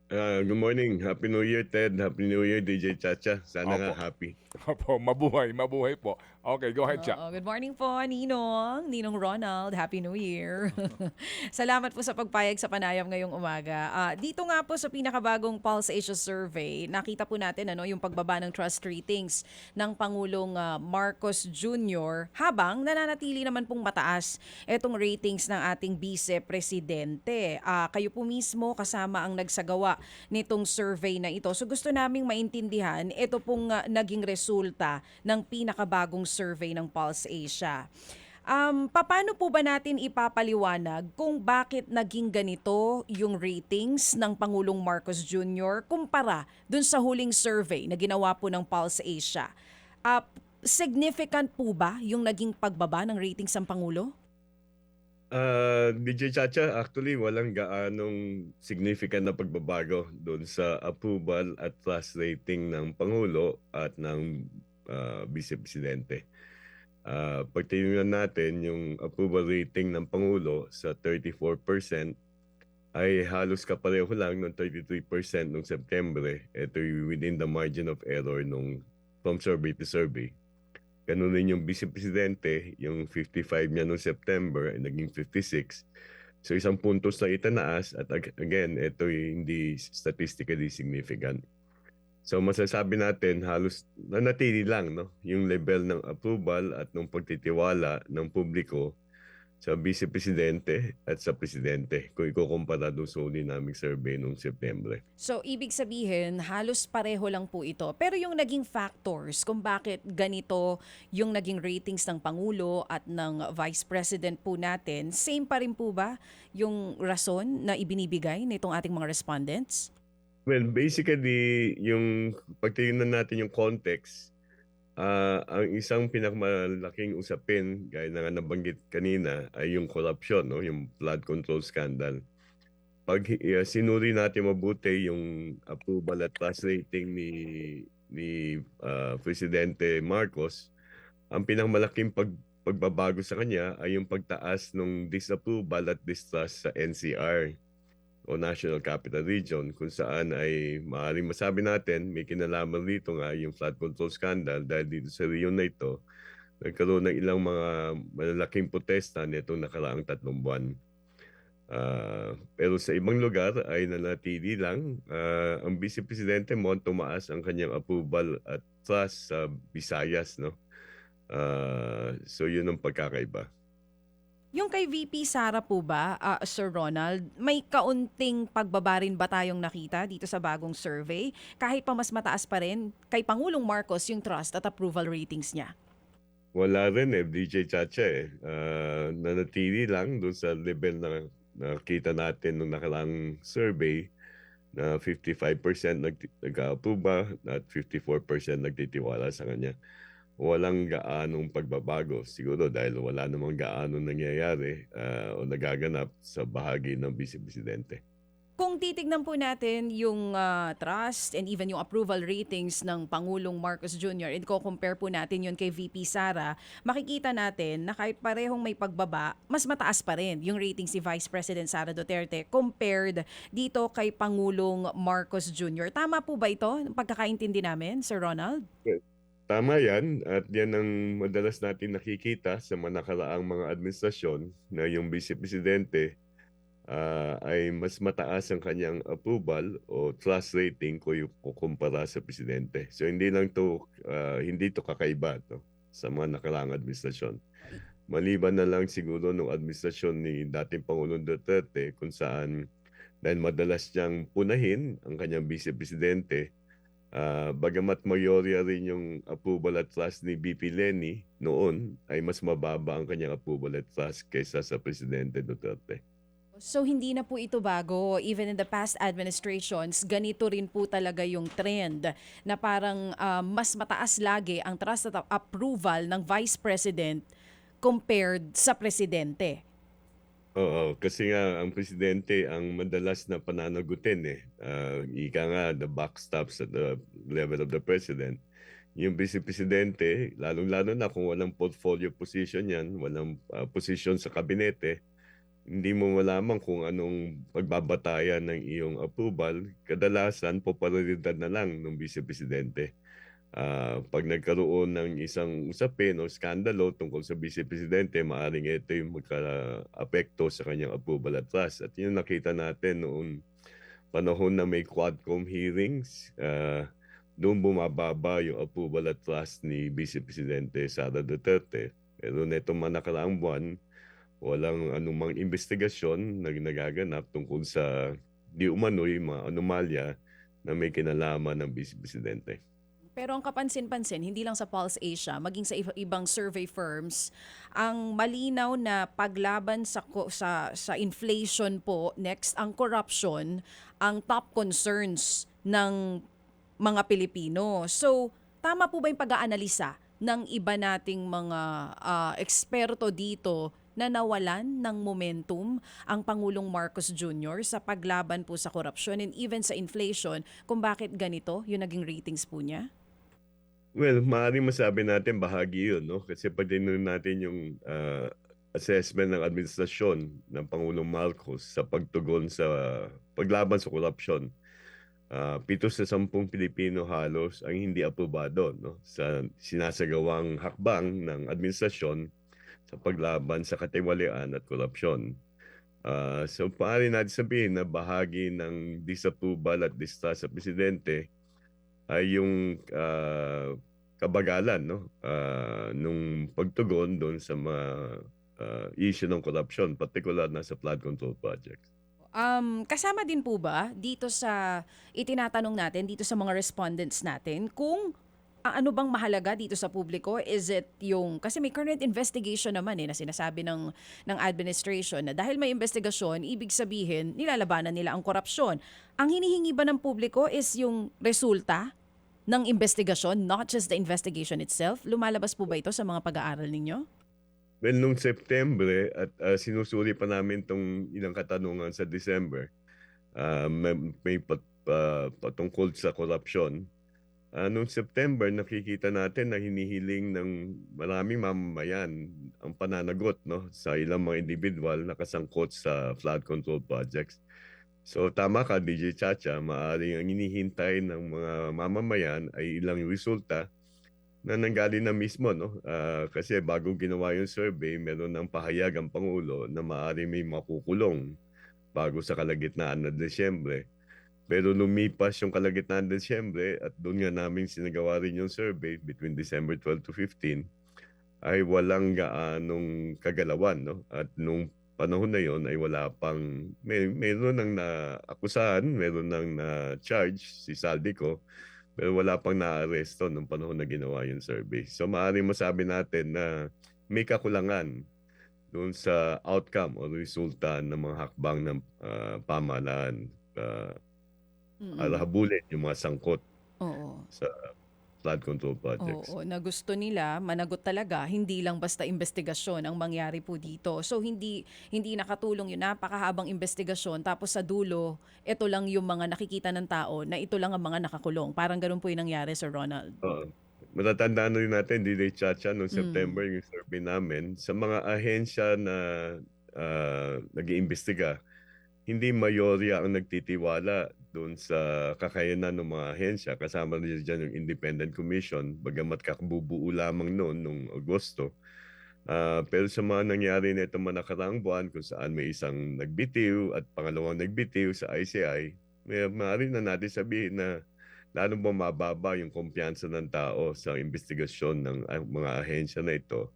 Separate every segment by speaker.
Speaker 1: Good morning. Happy New Year, Ted. Happy New Year, DJ Chacha. Sana nga
Speaker 2: Opo.
Speaker 1: happy.
Speaker 2: Opo, mabuhay, mabuhay po. Okay, go ahead, Cha.
Speaker 3: Oo, good morning po, Ninong Ronald. Happy New Year. Salamat po sa pagpayag sa panayam ngayong umaga. Dito nga po sa pinakabagong Pulse Asia Survey, nakita po natin yung pagbaba ng trust ratings ng Pangulong Marcos Jr. habang nananatili naman pong mataas itong ratings ng ating Vice Presidente. Kayo po mismo kasama ang nagsagawa nitong survey na ito. So gusto naming maintindihan ito pong naging resulta ng pinakabagong survey ng Pulse Asia. Paano po ba natin ipapaliwanag kung bakit naging ganito yung ratings ng Pangulong Marcos Jr. kumpara dun sa huling survey na ginawa po ng Pulse Asia? Uh, Significant po ba yung naging pagbaba ng ratings ng Pangulo?
Speaker 1: DJ Chacha, actually walang gaanong significant na pagbabago doon sa approval at trust rating ng Pangulo at ng Vice Presidente. Pag tinignan natin yung approval rating ng Pangulo sa 34% ay halos kapareho lang ng 33% noong September. Ito within the margin of error nung from survey to survey. Ganun rin yung Vice Presidente, yung 55 niya noong September ay naging 56. So isang puntos na itanaas at again, ito hindi statistically significant. So masasabi natin halos nanatili lang no, yung level ng approval at ng pagtitiwala ng publiko sa Vice Presidente at sa Presidente kung ikukumpara doon sa uli naming survey noong September.
Speaker 3: So, ibig sabihin, halos pareho lang po ito. Pero yung naging factors kung bakit ganito yung naging ratings ng Pangulo at ng Vice President po natin, same pa rin po ba yung rason na ibinibigay nitong ating mga respondents?
Speaker 1: Well, basically, yung pagtingnan natin yung context, ang isang pinakamalaking usapin, gaya na nga nabanggit kanina, ay yung corruption, no? Yung flood control scandal. Pag sinuri natin mabuti yung approval at trust rating ni Presidente Marcos, ang pinakamalaking pagbabago sa kanya ay yung pagtaas ng disapproval at distrust sa NCR o National Capital Region, kung saan ay maaaring masabi natin may kinalaman dito nga yung flood control scandal dahil dito sa region na ito nagkaroon ng ilang mga malalaking protesta nitong nakaraang 3 buwan. Pero sa ibang lugar ay nanatili lang. Ang Vice Presidente mo tumaas ang kanyang approval at trust sa Visayas, no? So yun ang pagkakaiba.
Speaker 3: Yung kay VP Sara po ba, Sir Ronald, may kaunting pagbaba rin ba tayong nakita dito sa bagong survey? Kahit pa mas mataas pa rin kay Pangulong Marcos yung trust at approval ratings niya?
Speaker 1: Wala rin DJ Chacha eh. Nanatili lang doon sa level na nakita natin nung nakaraang survey na 55% nag-approve at 54% nagtitiwala sa kanya. Walang gaanong pagbabago siguro dahil wala namang gaanong nangyayari o nagaganap sa bahagi ng Vice Presidente.
Speaker 3: Kung titignan po natin yung trust and even yung approval ratings ng Pangulong Marcos Jr. and compare po natin yun kay VP Sara, makikita natin na kahit parehong may pagbaba, mas mataas pa rin yung ratings si Vice President Sara Duterte compared dito kay Pangulong Marcos Jr. Tama po ba ito? Pagkakaintindi namin, Sir Ronald?
Speaker 1: Tama yan at yan ang madalas natin nakikita sa mga nakaraang mga administrasyon na yung Vice Presidente ay mas mataas ang kanyang approval o trust rating kung kukumpara sa Presidente. So hindi to kakaiba to, sa mga nakaraang administrasyon. Maliban na lang siguro nung administrasyon ni dating Pangulong Duterte kung saan dahil madalas niyang punahin ang kanyang Vice Presidente. Bagamat mayorya rin yung approval at trust ni BP Leni noon, ay mas mababa ang kanyang approval at trust kaysa sa Presidente Duterte.
Speaker 3: So hindi na po ito bago. Even in the past administrations, ganito rin po talaga yung trend na parang mas mataas lagi ang trust at approval ng Vice President compared sa Presidente.
Speaker 1: Oo, kasi nga ang Presidente ang madalas na pananagutin eh. Ika nga, the buck stops at the level of the President. Yung Vice Presidente, lalong-lalo na kung walang portfolio position yan, walang position sa kabinete, hindi mo malaman kung anong pagbabatayan ng iyong approval, kadalasan popularidad na lang ng Vice Presidente. 'Pag nagkaroon ng isang usapin o skandalo tungkol sa Vice Presidente, maaaring ito yung magkaapekto sa kanyang approval at trust. At yun nakita natin noong panahon na may Quadcom hearings, doon bumababa yung approval at trust ni Vice Presidente Sara Duterte. Pero netong mga nakaraang buwan, walang anumang investigasyon na nagaganap tungkol sa di umano'y mga anomalya na may kinalaman ng Vice Presidente.
Speaker 3: Pero ang kapansin-pansin, hindi lang sa Pulse Asia, maging sa ibang survey firms, ang malinaw na paglaban sa inflation po, next ang corruption, ang top concerns ng mga Pilipino. So, tama po ba yung pag-aanalisa ng iba nating mga eksperto dito na nawalan ng momentum ang Pangulong Marcos Jr. sa paglaban po sa korupsyon and even sa inflation, kung bakit ganito yung naging ratings po niya?
Speaker 1: Well, maaaring masabi natin bahagi yun, no? Kasi pag tinignan natin yung assessment ng administrasyon ng Pangulong Marcos sa pagtugon sa paglaban sa korupsyon, 7 sa 10 Pilipino halos ang hindi aprobado, no? Sa sinasagawang hakbang ng administrasyon sa paglaban sa katiwalian at korupsyon. So maaari natin sabihin na bahagi ng disapproval at distrust sa presidente ay yung kabagalan, no, nung pagtugon doon sa mga issue ng corruption, particular na sa flood control projects.
Speaker 3: Kasama din po ba dito sa itinatanong natin, dito sa mga respondents natin, kung ano bang mahalaga dito sa publiko? Is it yung, kasi may current investigation naman na sinasabi ng administration na dahil may investigasyon, ibig sabihin, nilalabanan nila ang korupsyon. Ang hinihingi ba ng publiko is yung resulta ng investigasyon, not just the investigation itself? Lumalabas po ba ito sa mga pag-aaral ninyo?
Speaker 1: Well, nung September at sinusuri pa namin tong ilang katanungan sa December, may patungkol sa corruption. Noong September, nakikita natin na hinihiling ng maraming mamamayan ang pananagot, no, sa ilang mga individual na kasangkot sa flood control projects. So tama ka, DJ Chacha, maaaring ang hinihintay ng mga mamamayan ay ilang resulta na nanggaling na mismo, no? Kasi bago ginawa yung survey, meron ng pahayag ang Pangulo na maaaring may makukulong bago sa kalagitnaan ng Desyembre. Pero lumipas yung kalagitnaan ng Desyembre at doon nga namin sinagawa rin yung survey between December 12 to 15, ay walang gaanong kagalawan, no? At nung panahon na yon ay wala pang, meron nang naakusahan, meron nang na-charge si Saldico, pero wala pang naaresto nung panahon na ginawa yung survey. So maaaring masabi natin na may kakulangan doon sa outcome o resulta ng mga hakbang ng pamahalaan para habulin yung mga sangkot
Speaker 3: Oo.
Speaker 1: sa flood control projects.
Speaker 3: Oo, na gusto nila managot talaga, hindi lang basta investigasyon ang mangyari po dito. So hindi nakatulong yung napakahabang investigasyon tapos sa dulo, ito lang yung mga nakikita ng tao na ito lang ang mga nakakulong. Parang ganun po yung nangyari, Sir Ronald.
Speaker 1: Oo. Matatandaan na rin natin, DJ Chacha, noong
Speaker 3: Mm.
Speaker 1: September yung survey namin, sa mga ahensya na nag-iimbestiga, hindi mayorya ang nagtitiwala doon sa kakayanan ng mga ahensya. Kasama rin dyan yung Independent Commission, bagamat kakabubuo lamang noon, noong Agosto. Pero sa mga nangyari na itong mga nakaraang buwan, kung saan may isang nagbitiw at pangalawang nagbitiw sa ICI, maaari na natin sabihin na lalong bumababa yung kumpiyansa ng tao sa investigasyon ng mga ahensya na ito,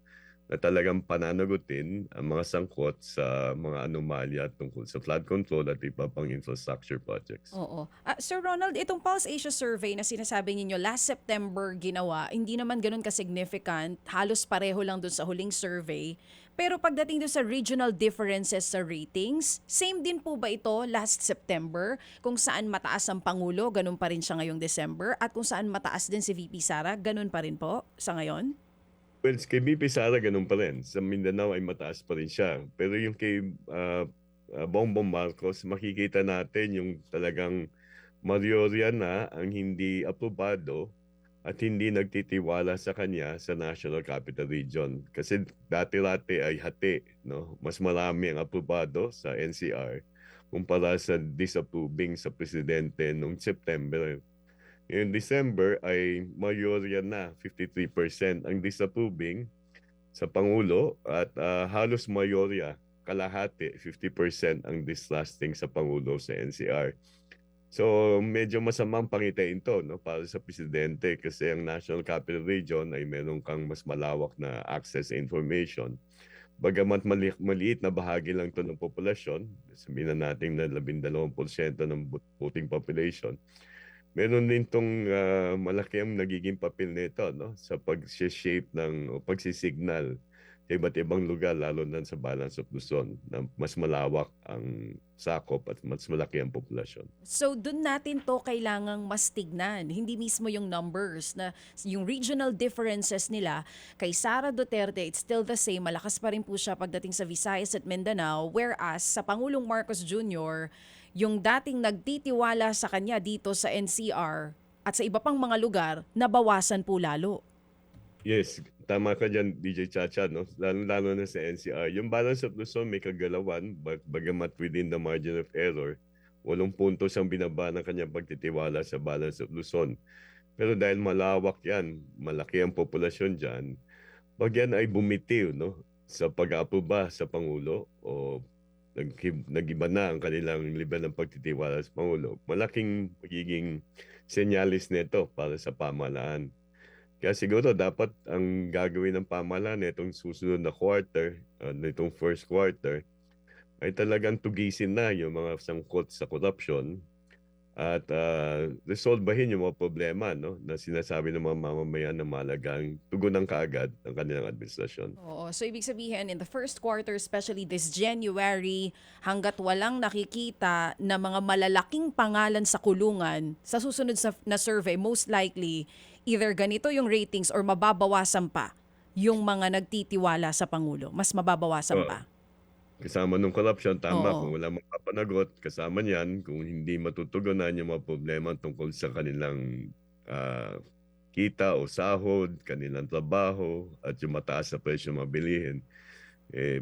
Speaker 1: na talagang pananagutin ang mga sangkot sa mga anomalya tungkol sa flood control at iba pang infrastructure projects.
Speaker 3: Oo. Sir Ronald, itong Pulse Asia survey na sinasabi ninyo last September ginawa, hindi naman ganun ka-significant, halos pareho lang dun sa huling survey. Pero pagdating dun sa regional differences sa ratings, same din po ba ito last September? Kung saan mataas ang Pangulo, ganun pa rin siya ngayong December. At kung saan mataas din si VP Sara, ganun pa rin po sa ngayon?
Speaker 1: Well, kay BP Sara ganun pa rin. Sa Mindanao ay mataas pa rin siya. Pero yung kay Bongbong Marcos, makikita natin yung talagang mayorya na ang hindi aprobado at hindi nagtitiwala sa kanya sa National Capital Region. Kasi dati-dati ay hati, no? Mas marami ang aprobado sa NCR kumpara sa disapproving sa presidente noong September. Ngayong December ay mayorya na 53% ang disapproving sa Pangulo at halos mayorya, kalahati, 50% ang distrusting sa Pangulo sa NCR. So medyo masamang pangitain to, no, para sa presidente kasi ang National Capital Region ay meron kang mas malawak na access sa information. Bagamat maliit na bahagi lang to ng populasyon, sabihin na natin na 12% ng voting population, meron din tong malaki ang nagiging papel nito, no, sa pag-shape ng o pagsisignal sa iba't ibang lugar, lalo na sa Balance of Luzon, na mas malawak ang sakop at mas malaki ang populasyon.
Speaker 3: So doon natin to kailangang mas tignan, hindi mismo yung numbers na yung regional differences nila kay Sara Duterte, it's still the same, malakas pa rin po siya pagdating sa Visayas at Mindanao, whereas sa Pangulong Marcos Jr., yung dating nagtitiwala sa kanya dito sa NCR at sa iba pang mga lugar, nabawasan po lalo.
Speaker 1: Yes, tama ka dyan, DJ Chacha, no? Lalo na sa NCR. Yung Balance of Luzon may kagalawan, bagamat within the margin of error, 8 puntos ang binaba ng kanyang pagtitiwala sa Balance of Luzon. Pero dahil malawak yan, malaki ang populasyon dyan, pag yan ay bumitiw, no, sa pag-aaproba sa Pangulo o nag-iba na ang kanilang level ng pagtitiwala sa Pangulo, malaking magiging senyalis nito para sa pamahalaan. Kaya siguro dapat ang gagawin ng pamahalaan nitong susunod na quarter, nitong first quarter, ay talagang tugisin na yung mga sangkot sa corruption at resolbahin yung mga problema, no, na sinasabi ng mga mamamayan na mahalagang tugunan kaagad ang kanilang administrasyon.
Speaker 3: Oo, so ibig sabihin in the first quarter, especially this January, hanggat walang nakikita na mga malalaking pangalan sa kulungan, sa susunod na survey, most likely, either ganito yung ratings or mababawasan pa yung mga nagtitiwala sa Pangulo. Mas mababawasan
Speaker 1: Oo.
Speaker 3: pa.
Speaker 1: Kasama ng corruption, tama,
Speaker 3: Oo.
Speaker 1: kung wala mapapanagot, kasama niyan, kung hindi matutugunan yung mga problema tungkol sa kanilang kita o sahod, kanilang trabaho, at yung mataas na presyo ng mga bilihin.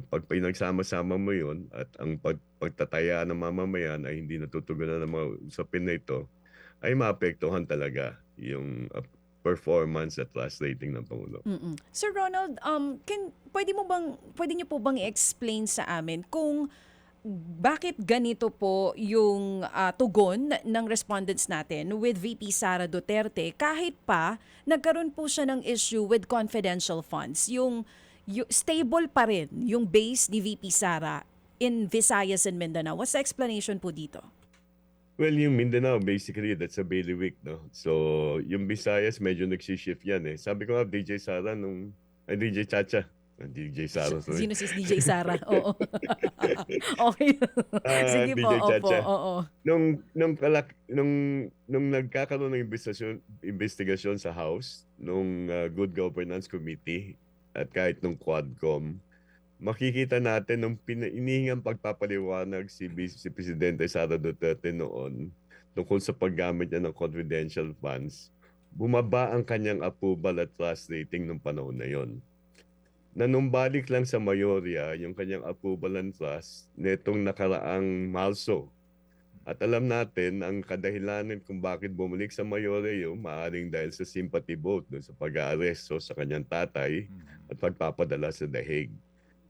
Speaker 1: Pag pinagsama-sama mo yun at ang pagtataya ng mamamayan ay hindi natutugunan ng mga usapin na ito, ay maapektuhan talaga yung performance at trust rating ng Pangulo.
Speaker 3: Sir Ronald, pwede niyo po bang i-explain sa amin kung bakit ganito po yung tugon ng respondents natin with VP Sara Duterte kahit pa nagkaroon po siya ng issue with confidential funds, yung stable pa rin yung base ni VP Sara in Visayas and Mindanao. What's the explanation po dito?
Speaker 1: Well, yung Mindanao, basically, that's a bailiwick, no? So, yung Visayas, medyo nagsishift yan, eh. Sabi ko nga, DJ Sara DJ Chacha. DJ Sara, sorry.
Speaker 3: Sino si DJ Sara? Oo. Okay. Sige po,
Speaker 1: DJ
Speaker 3: opo,
Speaker 1: Chacha.
Speaker 3: oo.
Speaker 1: Nung nagkakaroon ng investigasyon sa House, nung Good Governance Committee, at kahit nung Quadcom, makikita natin nung inihingang pagpapaliwanag si Presidente Sara Duterte noon tungkol sa paggamit niya ng confidential funds, bumaba ang kanyang approval at trust rating nung panahon na yon. Nanumbalik lang sa mayorya yung kanyang approval and trust netong nakaraang Marso. At alam natin ang kadahilanan kung bakit bumalik sa mayorya yung maaaring dahil sa sympathy vote doon sa pag-aaresto sa kanyang tatay at pagpapadala sa The Hague.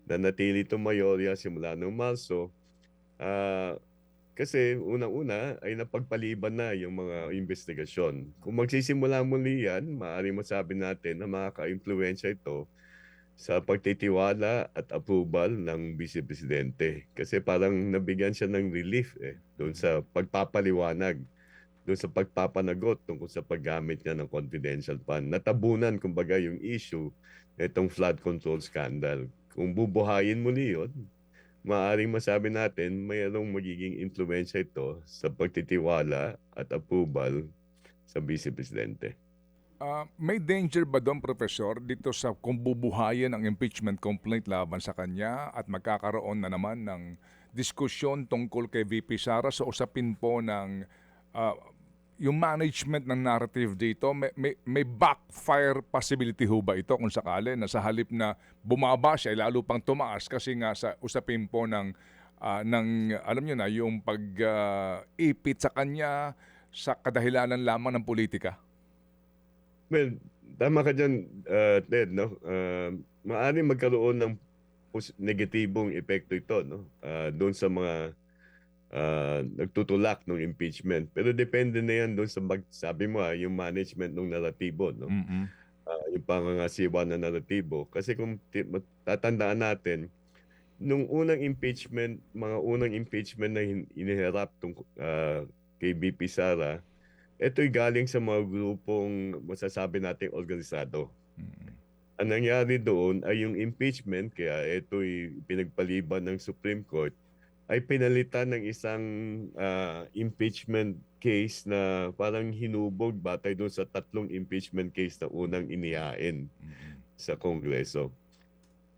Speaker 1: Nanatili itong mayorya simula noong Marso kasi unang-una ay napagpaliban na yung mga investigasyon. Kung magsisimula muli yan, maaaring masabi natin na makaka-impluwensya ito sa pagtitiwala at approval ng Vice Presidente. Kasi parang nabigyan siya ng relief doon sa pagpapaliwanag, doon sa pagpapanagot tungkol sa paggamit niya ng confidential fund. Natabunan kumbaga yung issue itong flood control scandal. Kung bubuhayin muli yun, maaaring masabi natin mayroong magiging influensya ito sa pagtitiwala at approval sa Vice Presidente.
Speaker 2: May danger ba doon, Professor, dito sa kung bubuhayin ang impeachment complaint laban sa kanya at magkakaroon na naman ng diskusyon tungkol kay VP Sara sa usapin po ng yung management ng narrative dito, may backfire possibility ho ba ito kung sakali na sa halip na bumaba siya, lalo pang tumaas kasi nga sa usapin po ng alam niyo na, yung pag-ipit sa kanya sa kadahilanan lamang ng politika?
Speaker 1: Well, tama ka diyan, Ted, 'no? Maaaring magkaroon ng negatibong epekto ito, 'no, doon sa mga nagtutulak ng impeachment. Pero depende na 'yan doon sa sabi mo, yung management ng naratibo, 'no?
Speaker 2: Mm.
Speaker 1: Yung pangangasiwa ng naratibo. Kasi kung tatandaan natin, nung mga unang impeachment na iniharap kay VP Sara, ito'y galing sa mga grupong masasabi nating organisado.
Speaker 2: Mm.
Speaker 1: Ang nangyari doon ay yung impeachment, kaya ito'y pinagpaliban ng Supreme Court, ay pinalitan ng isang impeachment case na parang hinubog batay doon sa 3 impeachment case na unang inihain
Speaker 2: Mm.
Speaker 1: sa Kongreso.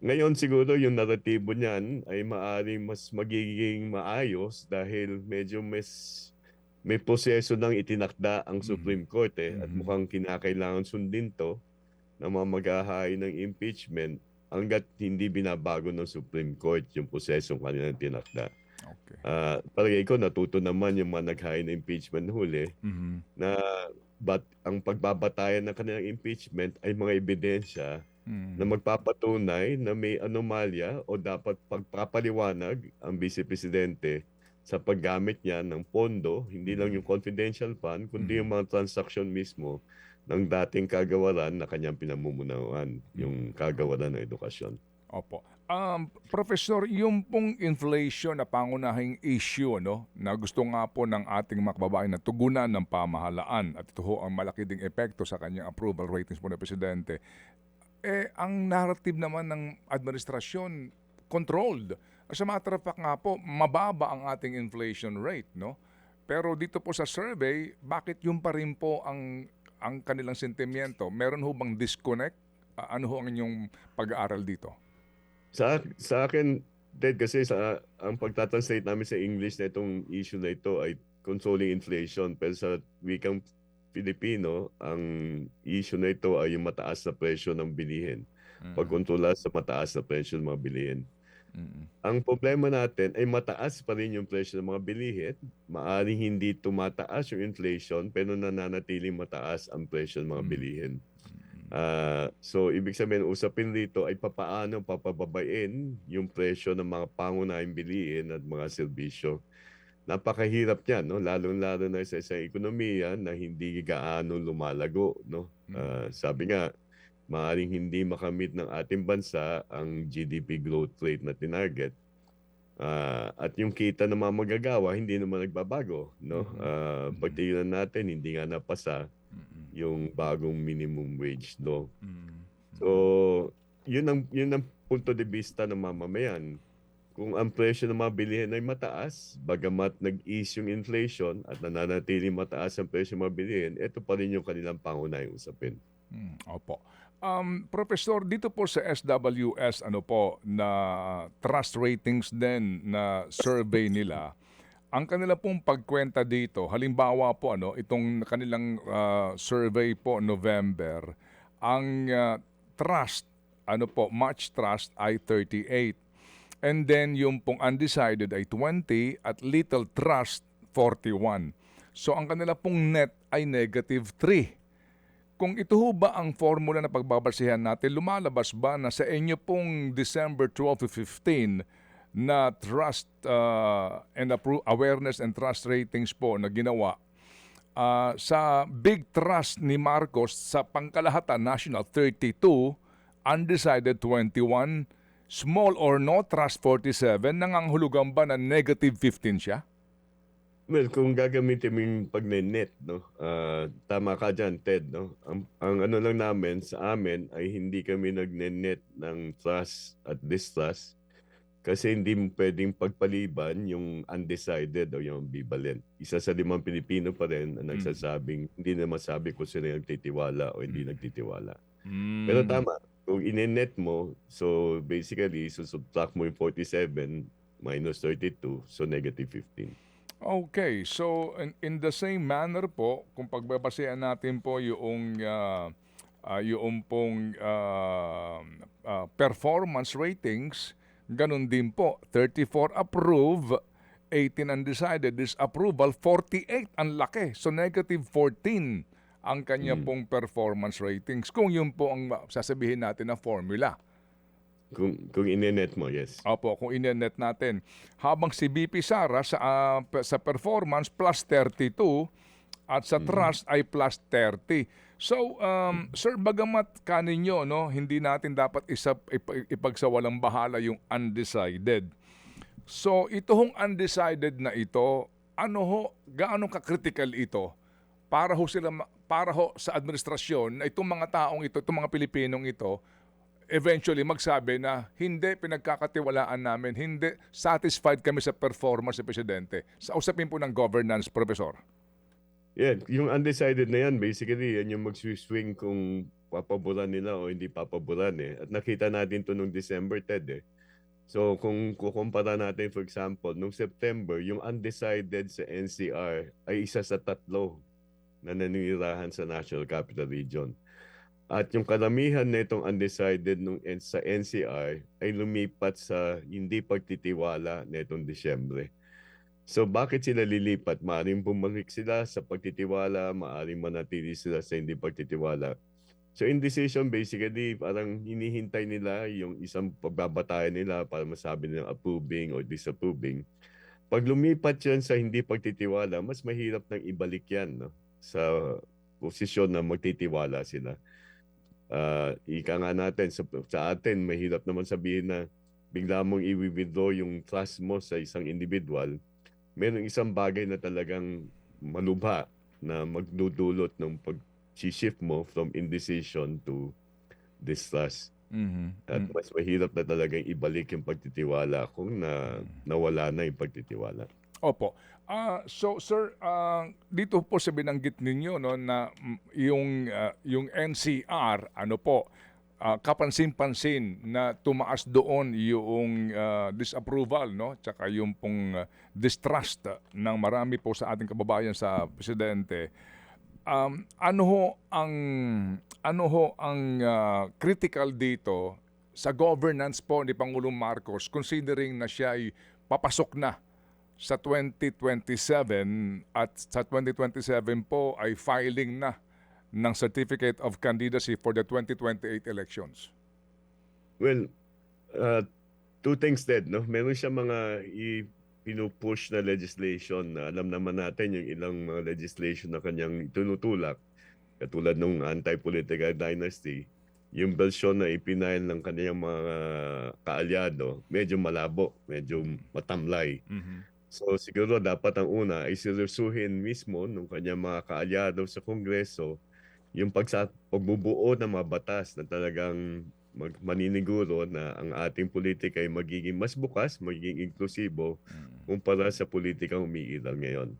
Speaker 1: Ngayon siguro yung naratibo niyan ay maaaring mas magiging maayos dahil medyo may proseso nang itinakda ang Supreme Court at
Speaker 2: Mhm.
Speaker 1: mukhang kinakailangan sundin to ng mga maghahain ng impeachment hangga't hindi binabago ng Supreme Court yung prosesong kanilang tinakda.
Speaker 2: Okay.
Speaker 1: Palagay ko natuto naman yung mga naghain ng impeachment huli
Speaker 2: Mhm.
Speaker 1: na ang pagbabatayan ng kanilang impeachment ay mga ebidensya na
Speaker 2: Mm.
Speaker 1: magpapatunay na may anomalya o dapat pagpapaliwanag ang Vice Presidente sa paggamit niya ng pondo, hindi lang yung confidential fund, kundi yung mga transaksyon mismo ng dating kagawaran na kanyang pinamumunuan, yung kagawaran ng edukasyon.
Speaker 2: Opo. Professor, yung pong inflation na pangunahing issue na gusto nga po ng ating mga kababayan na tugunan ng pamahalaan at ito ho ang malaki ding epekto sa kanyang approval ratings po ng Presidente. Ang narrative naman ng administrasyon, controlled. As a matter of fact nga po, mababa ang ating inflation rate, no? Pero dito po sa survey, bakit yung pa rin po ang kanilang sentimiento? Meron ho bang disconnect? Ano ho ang inyong pag-aaral dito?
Speaker 1: Sa akin, Ted, kasi ang pagtatranslate namin sa English na itong issue na ito ay controlling inflation. Pero sa wikang Filipino, ang issue na ito ay yung mataas na presyo ng bilihin. Pagkontrola sa mataas na presyo ng mga bilihin.
Speaker 2: Mm.
Speaker 1: Ang problema natin ay mataas pa rin yung presyo ng mga bilihin. Maaring hindi tumataas yung inflation pero nananatiling mataas ang presyo ng mga bilihin. So ibig sabihin, usapin dito ay papaano papababain yung presyo ng mga pangunahing bilihin at mga serbisyo. Napakahirap niyan, no? Lalo-lalo na sa isang ekonomiya na hindi gaano lumalago, no? Sabi nga, maaaring hindi makamit ng ating bansa ang GDP growth rate na tinarget. At yung kita ng mga manggagawa, hindi naman nagbabago, no? Pagtingnan natin, hindi nga napasa yung bagong minimum wage law. So, yun ang punto de vista ng mamamayan. Kung ang presyo ng mga bilihin ay mataas, bagamat nag-ease yung inflation at nananatiling mataas ang presyo ng mga bilihin, ito pa rin yung kanilang pangunahing usapin.
Speaker 2: Opo. Professor, dito po sa SWS, na trust ratings din na survey nila, ang kanila pong pagkwenta dito, halimbawa po itong kanilang survey po November, ang trust, much trust ay 38. And then yung pong undecided ay 20 at little trust 41. So ang kanila pong net ay -3. Kung ito ho ba ang formula na pagbabasihan natin, lumalabas ba na sa inyo pong December 12 to 15 na trust and awareness and trust ratings po na ginawa, sa big trust ni Marcos sa pangkalahatan national 32, undecided 21, small or no trust 47, nangangahulugan ba na -15 siya?
Speaker 1: Well, kung gagamitin mo yung pag-net, no? Tama ka dyan, Ted, no? Ang ano lang namin, sa amin, ay hindi kami nag-net ng trust at distrust kasi hindi mo pwedeng pagpaliban yung undecided o yung ambivalent. Isa sa 5 Pilipino pa rin ang nagsasabing hindi na masabi kung sino yung nagtitiwala o hindi nagtitiwala. Pero tama, kung ine-net mo, so basically, susubtract mo yung 47 minus 32, so -15.
Speaker 2: Okay, so in the same manner po, kung pagbabasehan natin po yung pong performance ratings, ganun din po, 34 approve, 18 undecided, disapproval, 48 ang laki. So negative 14 ang kanya pong performance ratings. Kung yun po ang sasabihin natin na formula.
Speaker 1: Kung inenet mo, yes.
Speaker 2: Opo, kung inenet natin. Habang si BP Sara sa performance plus 32 at sa trust ay plus 30. So, sir, bagamat kaninyo, no, hindi natin dapat ipagsawalang bahala yung undecided. So, ito hong undecided na ito, gaano ka-critical ito para ho sa administrasyon na itong mga taong ito, itong mga Pilipinong ito, eventually magsabi na hindi pinagkakatiwalaan namin, hindi satisfied kami sa performance ng Presidente. Sa usapin po ng governance, Professor.
Speaker 1: Yeah, yung undecided na yan, basically, yan yung mag-swing kung papaboran nila o hindi papaboran eh. At nakita natin to nung December, Ted eh. So kung kukumpara natin, for example, nung September, yung undecided sa NCR ay isa sa 3 na nanirahan sa National Capital Region. At yung karamihan na itong undecided sa NCR ay lumipat sa hindi pagtitiwala na itong Disyembre. So bakit sila lilipat? Maaring bumalik sila sa pagtitiwala, maaring manatili sila sa hindi pagtitiwala. So indecision basically parang hinihintay nila yung isang pagbabatayan nila para masabi nilang approving or disapproving. Pag lumipat yan sa hindi pagtitiwala, mas mahirap nang ibalik yan, no? Sa posisyon na magtitiwala sila. Ika nga natin, sa atin, mahirap naman sabihin na bigla mong i-withdraw yung trust mo sa isang individual. Merong isang bagay na talagang malubha na magdudulot ng pag-shift mo from indecision to distrust. At mas mahirap na talagang ibalik yung pagtitiwala kung nawala na yung pagtitiwala.
Speaker 2: Opo. So sir, dito po sa binanggit ninyo no na yung NCR kapansin-pansin na tumaas doon yung disapproval no tsaka yung pong distrust ng marami po sa ating kababayan sa presidente. Ano ho ang critical dito sa governance po ni Pangulong Marcos considering na siya ay papasok na sa 2027 at sa 2027 po ay filing na ng Certificate of Candidacy for the 2028 elections?
Speaker 1: Well, two things Ted, no? Meron siya mga pinupush na legislation na alam naman natin yung ilang mga legislation na kanyang tinutulak. Katulad ng anti-political dynasty, yung version na ipinail ng kanyang mga kaalyado, medyo malabo, medyo matamlay. So siguro dapat ang una ay seryosuhin mismo ng kanyang mga kaalyado sa Kongreso yung pagbubuo ng mga batas na talagang maniniguro na ang ating politika ay magiging mas bukas, magiging inklusibo kumpara sa politikang umiiral ngayon.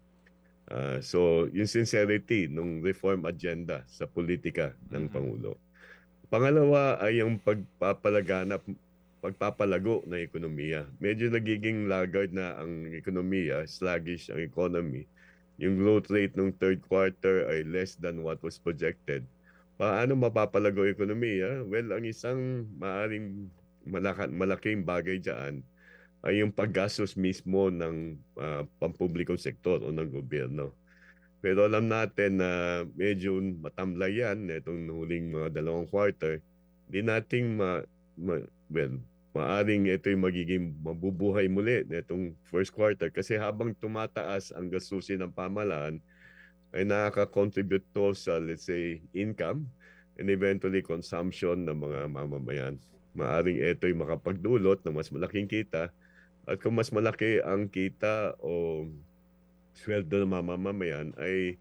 Speaker 1: So yung sincerity ng reform agenda sa politika ng Pangulo. Pangalawa ay yung pagpapalago ng ekonomiya. Medyo nagiging laggard na ang ekonomiya, sluggish ang economy. Yung growth rate ng third quarter ay less than what was projected. Paano mapapalago ang ekonomiya? Well, ang isang maaring malaking bagay dyan ay yung paggastos mismo ng pampublikong sektor o ng gobyerno. Pero alam natin na medyo matamlay yan itong huling mga 2 quarter. Hindi nating maaring ito yung magiging mabubuhay muli nitong first quarter kasi habang tumataas ang gastusin ng pamahalaan ay nakaka-contribute to sa, let's say, income and eventually consumption ng mga mamamayan. Maaring ito yung makapagdulot ng mas malaking kita at kung mas malaki ang kita o sweldo ng mamamayan ay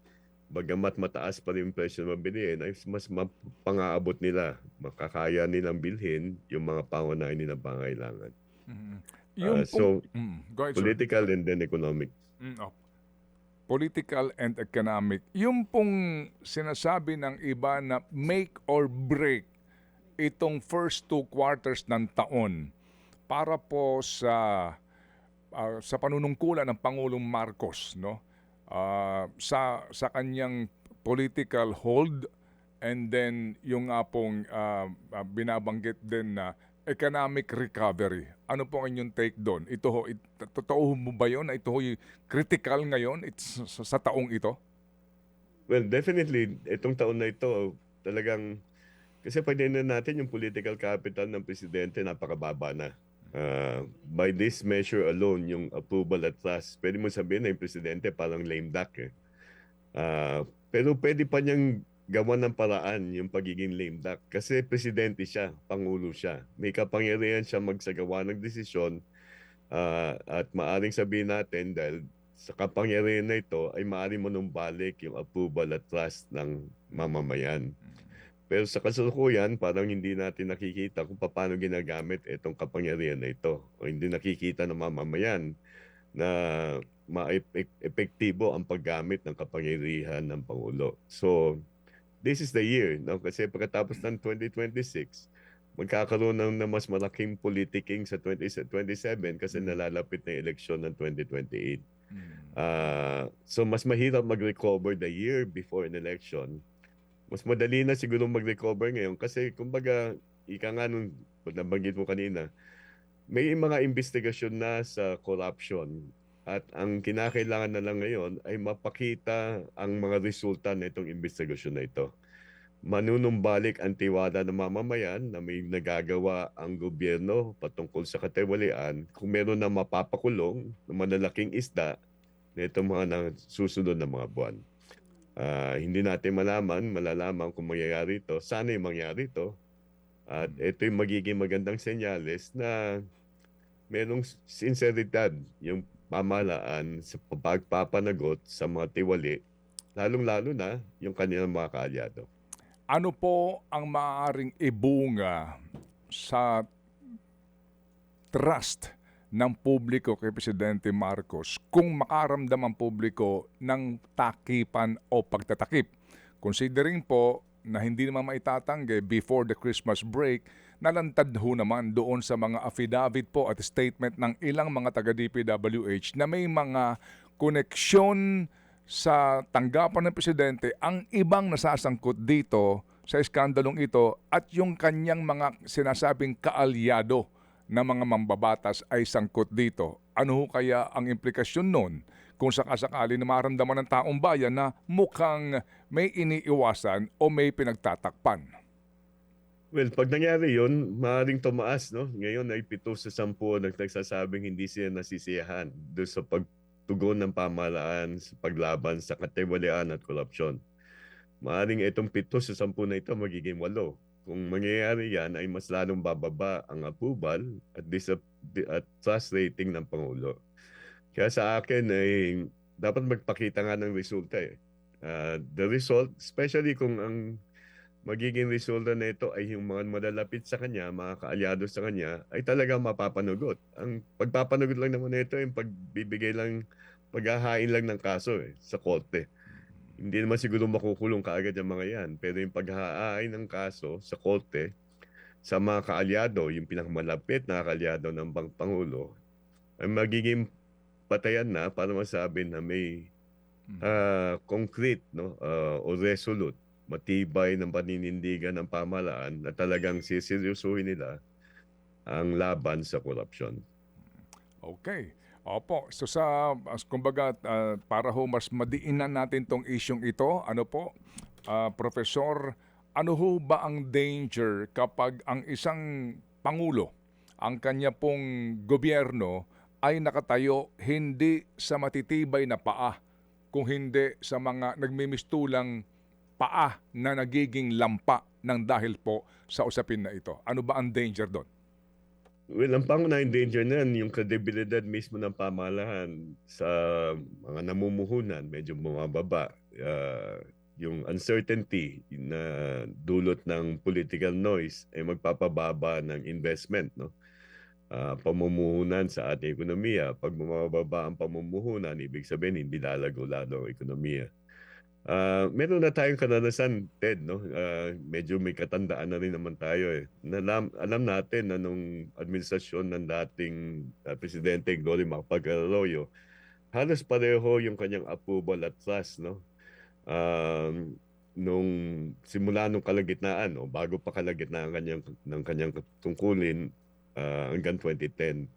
Speaker 1: bagamat mataas pa rin yung presyo ng mabilihin ay mas mapangaabot nila, makakaya nilang bilhin yung mga pangunahin nilang pangailangan. So,
Speaker 2: go ahead,
Speaker 1: political and then economic.
Speaker 2: Political and economic. Yung pong sinasabi ng iba na make or break itong first 2 quarters ng taon para po sa sa panunungkulan ng Pangulong Marcos, no? Sa kanyang political hold, and then yung nga pong binabanggit din na economic recovery. Ano po ang inyong take doon? Ito ho, totoo mo ba yun na ito ho critical ngayon sa taong ito?
Speaker 1: Well, definitely, itong taon na ito, talagang, kasi pagdinan natin yung political capital ng presidente, napakababa na. By this measure alone, yung approval at trust, pwede mo sabihin na yung presidente parang lame duck eh. Pero pwede pa niyang gawan ng paraan yung pagiging lame duck kasi presidente siya, pangulo siya. May kapangyarihan siya magsagawa ng desisyon at maaring sabihin natin dahil sa kapangyarihan na ito ay maaring manumbalik yung approval at trust ng mamamayan. Pero sa kasalukuyan, parang hindi natin nakikita kung paano ginagamit itong kapangyarihan na ito. O hindi nakikita ng mamamayan na epektibo ang paggamit ng kapangyarihan ng Pangulo. So, this is the year, no? Kasi pagkatapos ng 2026, magkakaroon ng mas malaking politicking sa 2027 kasi nalalapit na yung eleksyon ng 2028. So, mas mahirap mag-recover the year before an election. Mas madali na siguro mag-recover ngayon kasi kumbaga, ika nga nung nabanggit mo kanina, may mga investigasyon na sa corruption at ang kinakailangan na lang ngayon ay mapakita ang mga resulta na itong investigasyon na ito. Manunumbalik ang tiwala ng mamamayan na may nagagawa ang gobyerno patungkol sa katiwalian kung meron na mapapakulong ng malalaking isda na itong mga susunod na mga buwan. Hindi natin malalaman kung mangyayari ito. Sana yung mangyari ito. At ito yung magiging magandang senyales na merong sinseridad yung pamahalaan sa pagpapanagot sa mga tiwali, lalong-lalo na yung kanilang mga kaalyado.
Speaker 2: Ano po ang maaaring ibunga sa trust ng publiko kay Presidente Marcos kung makaramdam ang publiko ng takipan o pagtatakip? Considering po na hindi naman maitatanggi before the Christmas break, nalantad ho naman doon sa mga affidavit po at statement ng ilang mga taga-DPWH na may mga koneksyon sa tanggapan ng Presidente ang ibang nasasangkot dito sa iskandalong ito at yung kanyang mga sinasabing kaalyado na mga mambabatas ay sangkot dito. Ano ho kaya ang implikasyon nun kung sakasakali na maramdaman ng taong bayan na mukhang may iniiwasan o may pinagtatakpan?
Speaker 1: Well, pag nangyari yun, maaaring tumaas, no? Ngayon ay 7 sa 10 nagsasabing hindi sila nasisiyahan doon sa pagtugon ng pamahalaan sa paglaban sa katiwalian at korupsyon. Maaaring itong 7 sa 10 na ito magiging 8. Kung mangyayari yan ay mas lalong bababa ang approval at trust rating ng Pangulo. Kaya sa akin ay dapat magpakita nga ng resulta eh. The result, especially kung ang magiging resulta na ito ay yung mga malalapit sa kanya, mga kaalyado sa kanya, ay talagang mapapanagot. Ang pagpapanagot lang naman nito yung pagbibigay lang, paghahain lang ng kaso sa korte. Hindi naman siguro makukulong kaagad yung mga yan. Pero yung paghahain ng kaso sa korte, sa mga kaalyado, yung pinakamalapit na kaalyado ng Pangulo, ay magiging patayan na para masabi na may concrete o resolute, matibay ng paninindigan ng pamahalaan na talagang siseryosuhin nila ang laban sa korupsyon.
Speaker 2: Okay. Opo. So kumbaga, para ho mas madiinan natin tong isyong ito, ano po, Professor, ano ho ba ang danger kapag ang isang Pangulo, ang kanya pong gobyerno ay nakatayo hindi sa matitibay na paa, kung hindi sa mga nagmimistulang paa na nagiging lampa ng dahil po sa usapin na ito? Ano ba ang danger doon?
Speaker 1: Well, ang pangunahing danger na yan, yung kredibilidad mismo ng pamahalaan sa mga namumuhunan, medyo bumababa. Yung uncertainty na dulot ng political noise ay magpapababa ng investment, no? Pamumuhunan sa ating ekonomiya. Pag bumababa ang pamumuhunan, ibig sabihin hindi lalago lalo ang ekonomiya. Meron na tayong karanasan, Ted, no? Medyo may katandaan na rin naman tayo eh. Alam natin na nung administrasyon ng dating Presidente Glory Macapagal-Arroyo, halos pareho yung kanyang approval at trust, no? Nung simula nung kalagitnaan, no? Bago pa kalagitnaan ng kanyang tungkulin hanggang 2010.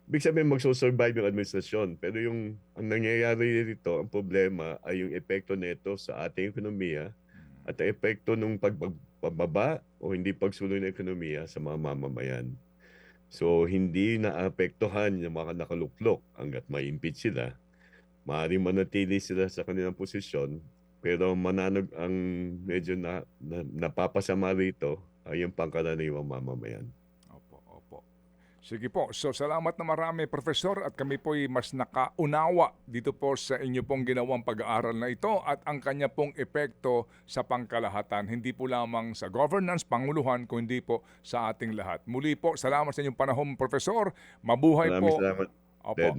Speaker 1: Ibig sabihin magsusurvive yung administrasyon. Pero ang nangyayari dito, ang problema ay yung epekto nito sa ating ekonomiya at ang epekto ng pagbaba o hindi pagsuloy ng ekonomiya sa mga mamamayan. So hindi naapektuhan yung mga nakaluklok hanggat ma-impeach sila. Maaaring manatili sila sa kanilang posisyon, pero ang medyo napapasama rito ay yung pangkaraniwang mamamayan.
Speaker 2: Opo. Sige po. So salamat na marami, Professor, at kami po'y mas nakaunawa dito po sa inyo pong ginawang pag-aaral na ito at ang kanya pong epekto sa pangkalahatan, hindi po lamang sa governance, panguluhan, kundi po sa ating lahat. Muli po, salamat sa inyong panahon, Professor. Mabuhay
Speaker 1: Maraming
Speaker 2: po.
Speaker 1: salamat,
Speaker 2: Opo.
Speaker 1: Ted.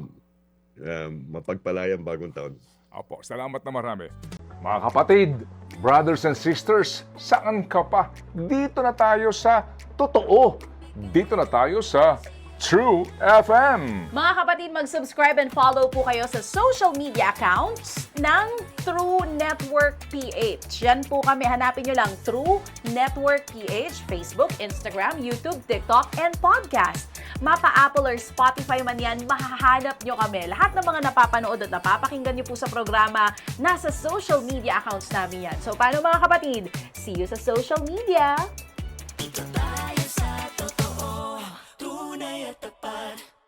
Speaker 1: Mapagpalayang bagong taon.
Speaker 2: Opo, salamat na marami. Mga kapatid, brothers and sisters, saan ka pa? Dito na tayo sa totoo. Dito na tayo sa True FM.
Speaker 3: Mga kapatid, mag-subscribe and follow po kayo sa social media accounts ng True Network PH. Yan po kami. Hanapin nyo lang True Network PH, Facebook, Instagram, YouTube, TikTok, and podcast. Mapa-Apple or Spotify man yan, mahahanap nyo kami. Lahat ng mga napapanood at napapakinggan nyo po sa programa, nasa social media accounts namin yan. So, paano mga kapatid? See you sa social media!
Speaker 4: Dito tayo